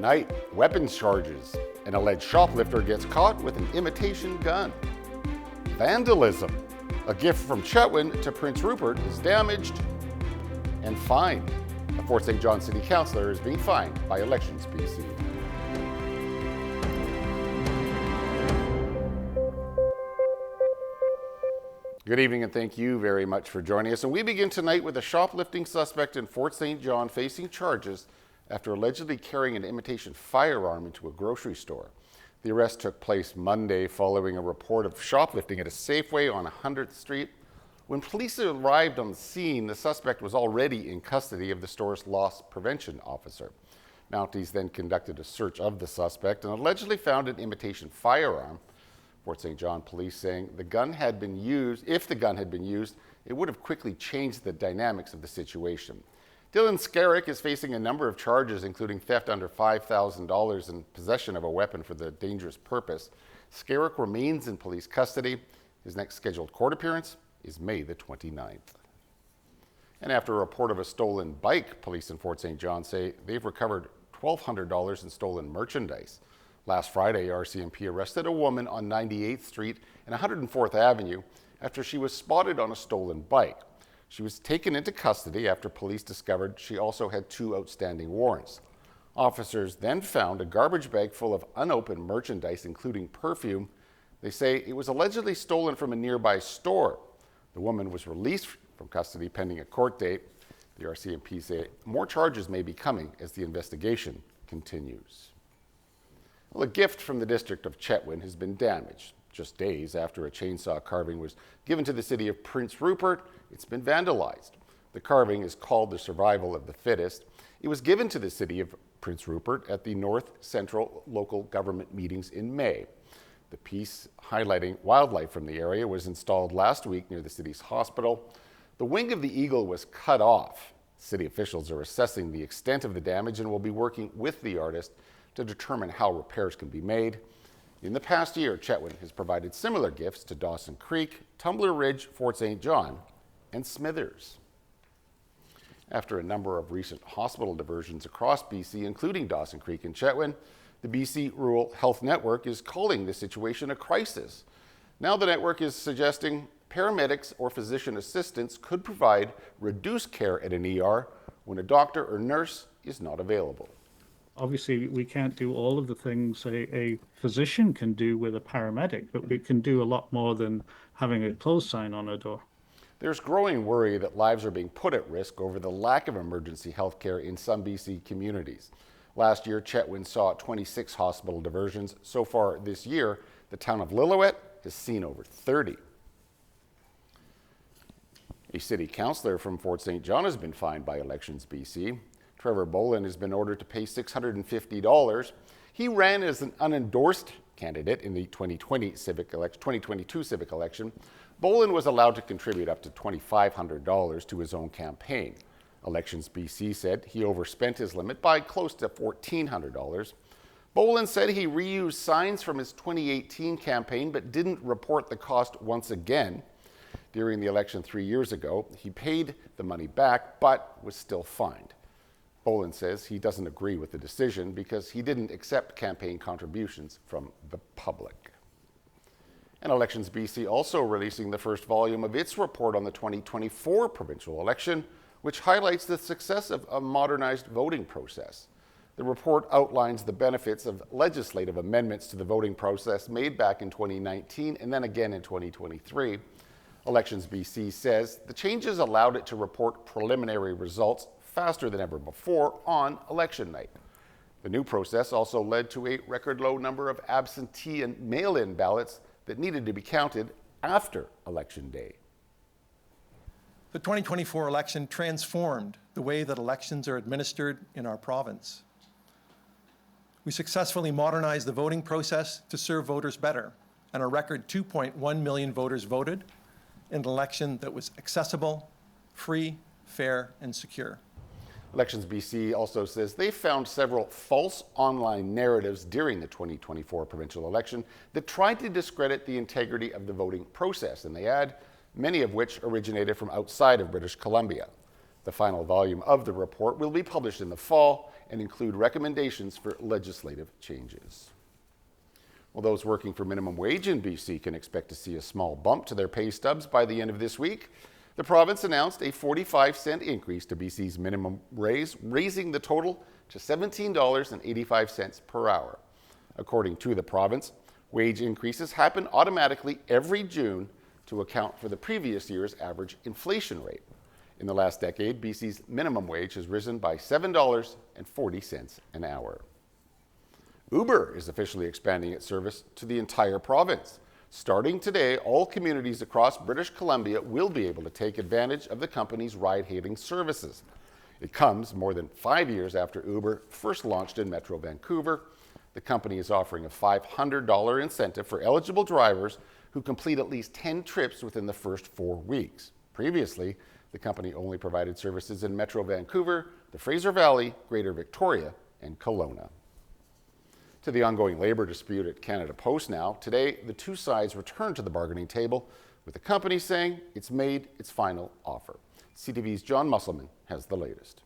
Tonight, weapons charges. An alleged shoplifter gets caught with an imitation gun. Vandalism. A gift from Chetwynd to Prince Rupert is damaged. And fined. A Fort St. John City Councillor is being fined by Elections BC. Good evening and thank you very much for joining us. And we begin tonight with a shoplifting suspect in Fort St. John facing charges after allegedly carrying an imitation firearm into a grocery store. The arrest took place Monday following a report of shoplifting at a Safeway on 100th Street. When police arrived on the scene, the suspect was already in custody of the store's loss prevention officer. Mounties then conducted a search of the suspect and allegedly found an imitation firearm. Fort St. John police saying if the gun had been used, it would have quickly changed the dynamics of the situation. Dylan Skerrick is facing a number of charges, including theft under $5,000 and possession of a weapon for the dangerous purpose. Skerrick remains in police custody. His next scheduled court appearance is May the 29th. And after a report of a stolen bike, police in Fort St. John say they've recovered $1,200 in stolen merchandise. Last Friday, RCMP arrested a woman on 98th Street and 104th Avenue after she was spotted on a stolen bike. She was taken into custody after police discovered she also had 2 outstanding warrants. Officers then found a garbage bag full of unopened merchandise, including perfume. They say it was allegedly stolen from a nearby store. The woman was released from custody pending a court date. The RCMP say more charges may be coming as the investigation continues. Well, a gift from the district of Chetwynd has been damaged. Just days after a chainsaw carving was given to the city of Prince Rupert, it's been vandalized. The carving is called the Survival of the Fittest. It was given to the city of Prince Rupert at the North Central local government meetings in May. The piece highlighting wildlife from the area was installed last week near the city's hospital. The wing of the eagle was cut off. City officials are assessing the extent of the damage and will be working with the artist to determine how repairs can be made. In the past year, Chetwynd has provided similar gifts to Dawson Creek, Tumbler Ridge, Fort St. John, and Smithers. After a number of recent hospital diversions across BC, including Dawson Creek and Chetwynd, the BC Rural Health Network is calling the situation a crisis. Now the network is suggesting paramedics or physician assistants could provide reduced care at an ER when a doctor or nurse is not available. Obviously, we can't do all of the things a physician can do with a paramedic, but we can do a lot more than having a close sign on a door. There's growing worry that lives are being put at risk over the lack of emergency health care in some BC communities. Last year, Chetwynd saw 26 hospital diversions. So far this year, the town of Lillooet has seen over 30. A city councillor from Fort St. John has been fined by Elections BC. Trevor Boland has been ordered to pay $650. He ran as an unendorsed candidate in the 2022 civic election. Boland was allowed to contribute up to $2,500 to his own campaign. Elections BC said he overspent his limit by close to $1,400. Boland said he reused signs from his 2018 campaign but didn't report the cost once again. During the election 3 years ago, he paid the money back but was still fined. Boland says he doesn't agree with the decision because he didn't accept campaign contributions from the public. And Elections BC also releasing the first volume of its report on the 2024 provincial election, which highlights the success of a modernized voting process. The report outlines the benefits of legislative amendments to the voting process made back in 2019 and then again in 2023. Elections BC says the changes allowed it to report preliminary results faster than ever before on election night. The new process also led to a record low number of absentee and mail-in ballots that needed to be counted after Election Day. The 2024 election transformed the way that elections are administered in our province. We successfully modernized the voting process to serve voters better, and a record 2.1 million voters voted in an election that was accessible, free, fair, and secure. Elections BC also says they found several false online narratives during the 2024 provincial election that tried to discredit the integrity of the voting process, and they add many of which originated from outside of British Columbia. The final volume of the report will be published in the fall and include recommendations for legislative changes. Well, those working for minimum wage in BC can expect to see a small bump to their pay stubs by the end of this week. The province announced a 45-cent increase to BC's minimum raise, raising the total to $17.85 per hour. According to the province, wage increases happen automatically every June to account for the previous year's average inflation rate. In the last decade, BC's minimum wage has risen by $7.40 an hour. Uber is officially expanding its service to the entire province. Starting today, all communities across British Columbia will be able to take advantage of the company's ride-hailing services. It comes more than 5 years after Uber first launched in Metro Vancouver. The company is offering a $500 incentive for eligible drivers who complete at least 10 trips within the first 4 weeks. Previously, the company only provided services in Metro Vancouver, the Fraser Valley, Greater Victoria, and Kelowna. To the ongoing labor dispute at Canada Post now, today the two sides returned to the bargaining table, with the company saying it's made its final offer. CTV's John Musselman has the latest.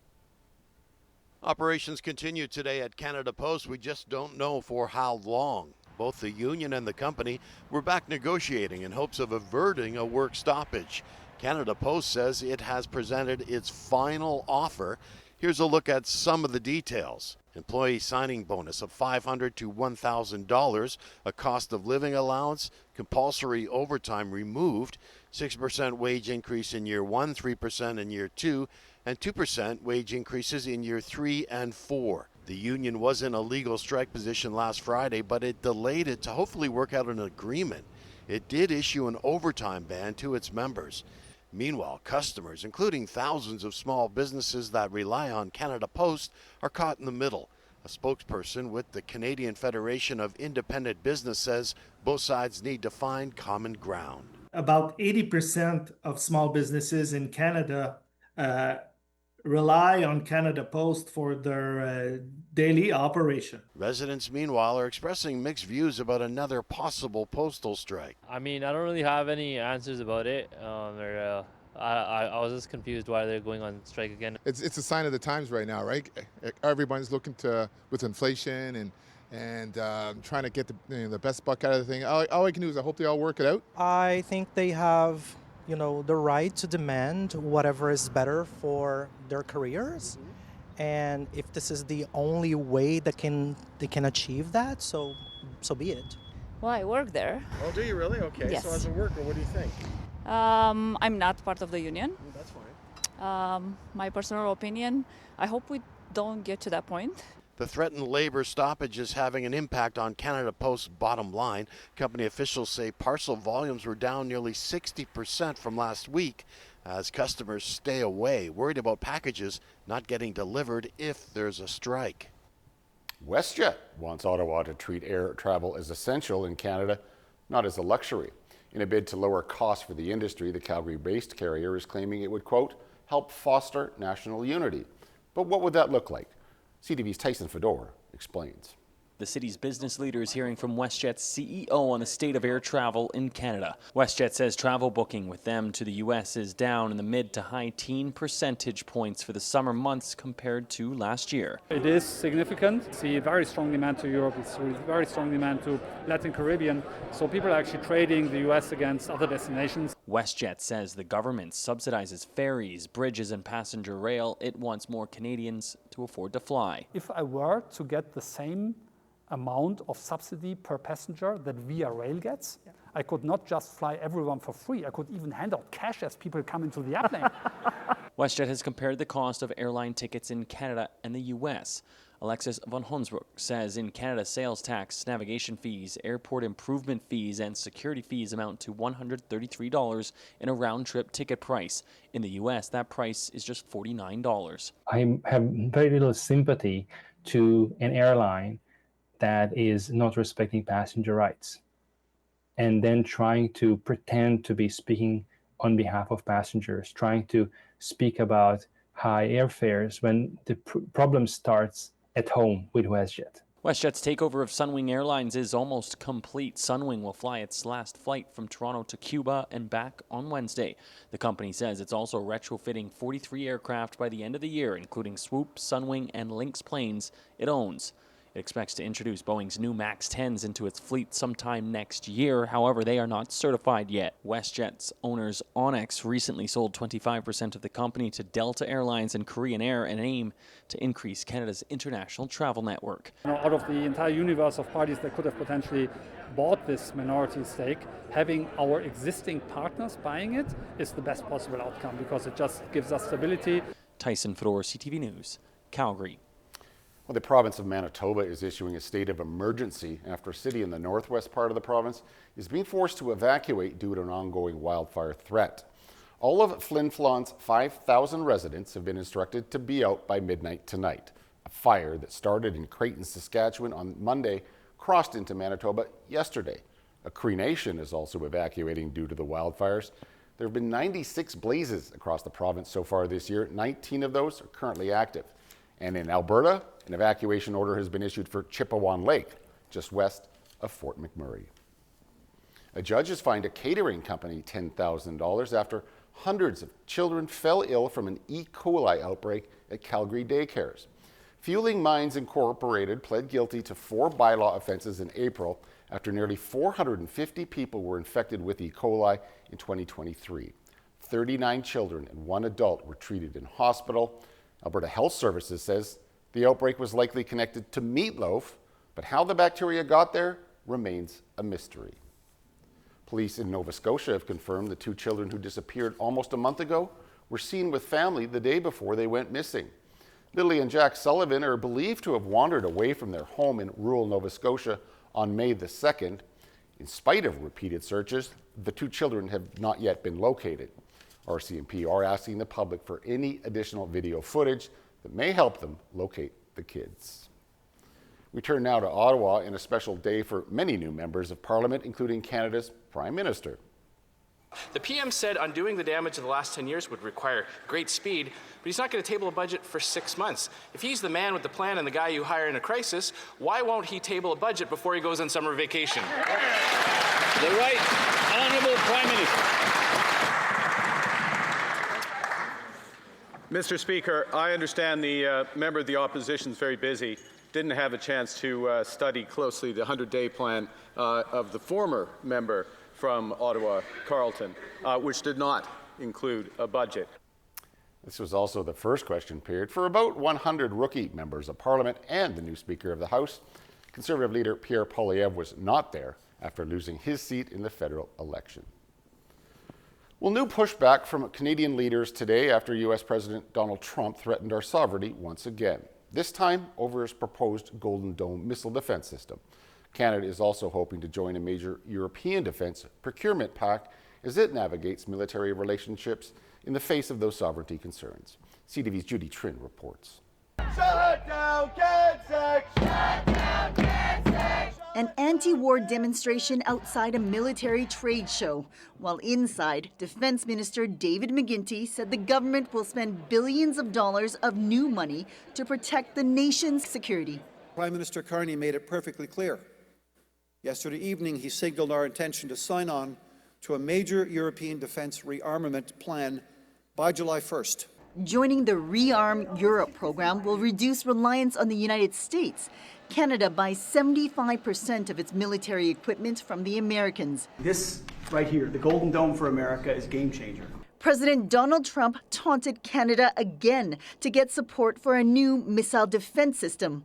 Operations continue today at Canada Post. We just don't know for how long. Both the union and the company were back negotiating in hopes of averting a work stoppage. Canada Post says it has presented its final offer. Here's a look at some of the details. Employee signing bonus of $500 to $1,000, a cost of living allowance, compulsory overtime removed, 6% wage increase in year 1, 3% in year 2, and 2% wage increases in year 3 and 4. The union was in a legal strike position last Friday, but it delayed it to hopefully work out an agreement. It did issue an overtime ban to its members. Meanwhile, customers, including thousands of small businesses that rely on Canada Post, are caught in the middle. A spokesperson with the Canadian Federation of Independent Business says both sides need to find common ground. About 80% of small businesses in Canada rely on Canada Post for their daily operation. Residents, meanwhile, are expressing mixed views about another possible postal strike. I mean, I don't really have any answers about it. I was just confused why they're going on strike again. It's a sign of the times right now, right? Everybody's looking to, with inflation and trying to get the best buck out of the thing. All I can do is I hope they all work it out. I think they have, the right to demand whatever is better for their careers. And if this is the only way they can achieve that, so be it. Well, I work there. Oh, do you really? Okay. Yes. So as a worker, what do you think? I'm not part of the union. That's fine. My personal opinion, I hope we don't get to that point. The threatened labor stoppage is having an impact on Canada Post's bottom line. Company officials say parcel volumes were down nearly 60% from last week as customers stay away, worried about packages not getting delivered if there's a strike. WestJet wants Ottawa to treat air travel as essential in Canada, not as a luxury. In a bid to lower costs for the industry, the Calgary-based carrier is claiming it would, quote, help foster national unity. But what would that look like? CTV's Tyson Fedor explains. The city's business leaders hearing from WestJet's CEO on the state of air travel in Canada. WestJet says travel booking with them to the U.S. is down in the mid to high teen percentage points for the summer months compared to last year. It is significant. See very strong demand to Europe, it's very strong demand to Latin Caribbean. So people are actually trading the U.S. against other destinations. WestJet says the government subsidizes ferries, bridges, and passenger rail. It wants more Canadians to afford to fly. If I were to get the same amount of subsidy per passenger that Via Rail gets, I could not just fly everyone for free. I could even hand out cash as people come into the airplane. WestJet has compared the cost of airline tickets in Canada and the U.S. Alexis von Honsbroek says in Canada, sales tax, navigation fees, airport improvement fees, and security fees amount to $133 in a round-trip ticket price. In the U.S., that price is just $49. I have very little sympathy to an airline that is not respecting passenger rights and then trying to pretend to be speaking on behalf of passengers, trying to speak about high airfares when the problem starts at home with WestJet. WestJet's takeover of Sunwing Airlines is almost complete. Sunwing will fly its last flight from Toronto to Cuba and back on Wednesday. The company says it's also retrofitting 43 aircraft by the end of the year, including Swoop, Sunwing, and Lynx planes it owns. It expects to introduce Boeing's new MAX 10s into its fleet sometime next year. However, they are not certified yet. WestJet's owners Onyx recently sold 25% of the company to Delta Airlines and Korean Air in an aim to increase Canada's international travel network. Out of the entire universe of parties that could have potentially bought this minority stake, having our existing partners buying it is the best possible outcome because it just gives us stability. Tyson Fedor, CTV News, Calgary. Well, the province of Manitoba is issuing a state of emergency after a city in the northwest part of the province is being forced to evacuate due to an ongoing wildfire threat. All of Flin Flon's 5,000 residents have been instructed to be out by midnight tonight. A fire that started in Creighton, Saskatchewan on Monday crossed into Manitoba yesterday. A Cree Nation is also evacuating due to the wildfires. There have been 96 blazes across the province so far this year. 19 of those are currently active. And in Alberta, an evacuation order has been issued for Chippewan Lake, just west of Fort McMurray. A judge has fined a catering company $10,000 after hundreds of children fell ill from an E. coli outbreak at Calgary daycares. Fueling Minds Incorporated pled guilty to 4 bylaw offenses in April after nearly 450 people were infected with E. coli in 2023. 39 children and 1 adult were treated in hospital. Alberta Health Services says the outbreak was likely connected to meatloaf, but how the bacteria got there remains a mystery. Police in Nova Scotia have confirmed the 2 children who disappeared almost a month ago were seen with family the day before they went missing. Lily and Jack Sullivan are believed to have wandered away from their home in rural Nova Scotia on May the 2nd. In spite of repeated searches, the 2 children have not yet been located. RCMP are asking the public for any additional video footage that may help them locate the kids. We turn now to Ottawa in a special day for many new members of Parliament, including Canada's Prime Minister. The PM said undoing the damage of the last 10 years would require great speed, but he's not going to table a budget for 6 months. If he's the man with the plan and the guy you hire in a crisis, why won't he table a budget before he goes on summer vacation? The right honourable Prime Minister. Mr. Speaker, I understand the member of the opposition is very busy, didn't have a chance to study closely the 100-day plan of the former member from Ottawa, Carleton, which did not include a budget. This was also the first question period for about 100 rookie members of Parliament and the new Speaker of the House. Conservative leader Pierre Poilievre was not there after losing his seat in the federal election. Well, new pushback from Canadian leaders today after U.S. President Donald Trump threatened our sovereignty once again, this time over his proposed Golden Dome missile defense system. Canada is also hoping to join a major European defense procurement pact as it navigates military relationships in the face of those sovereignty concerns. CTV's Judy Trin reports. Shut down Kansas! Shut down Kansas! An anti-war demonstration outside a military trade show. While inside, Defense Minister David McGuinty said the government will spend billions of dollars of new money to protect the nation's security. Prime Minister Carney made it perfectly clear. Yesterday evening, he signaled our intention to sign on to a major European defense rearmament plan by July 1st. Joining the Rearm Europe program will reduce reliance on the United States. Canada buys 75% of its military equipment from the Americans. This right here, the Golden Dome for America, is a game changer. President Donald Trump taunted Canada again to get support for a new missile defense system.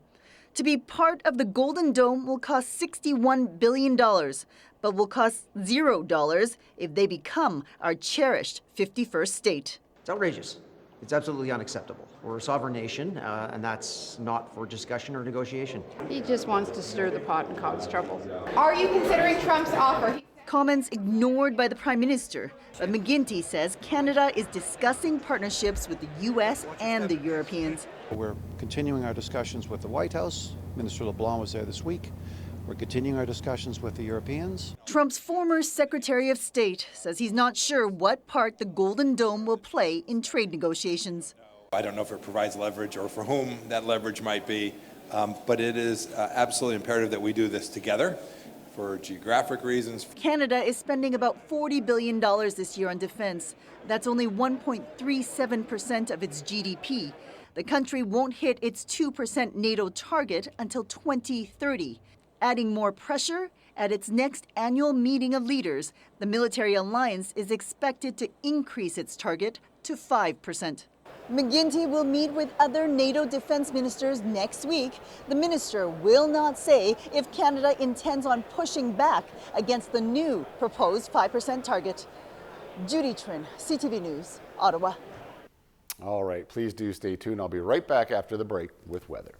To be part of the Golden Dome will cost $61 billion, but will cost $0 if they become our cherished 51st state. It's outrageous. It's absolutely unacceptable. We're a sovereign nation, and that's not for discussion or negotiation. He just wants to stir the pot and cause trouble. Are you considering Trump's offer? Comments ignored by the Prime Minister, but McGuinty says Canada is discussing partnerships with the U.S. and the Europeans. We're continuing our discussions with the White House. Minister LeBlanc was there this week. We're continuing our discussions with the Europeans. Trump's former Secretary of State says he's not sure what part the Golden Dome will play in trade negotiations. I don't know if it provides leverage or for whom that leverage might be, But it is absolutely imperative that we do this together for geographic reasons. Canada is spending about $40 billion this year on defense. That's only 1.37% of its GDP. The country won't hit its 2% NATO target until 2030. Adding more pressure, at its next annual meeting of leaders, the military alliance is expected to increase its target to 5%. McGuinty will meet with other NATO defense ministers next week. The minister will not say if Canada intends on pushing back against the new proposed 5% target. Judy Trin, CTV News, Ottawa. All right, please do stay tuned. I'll be right back after the break with weather.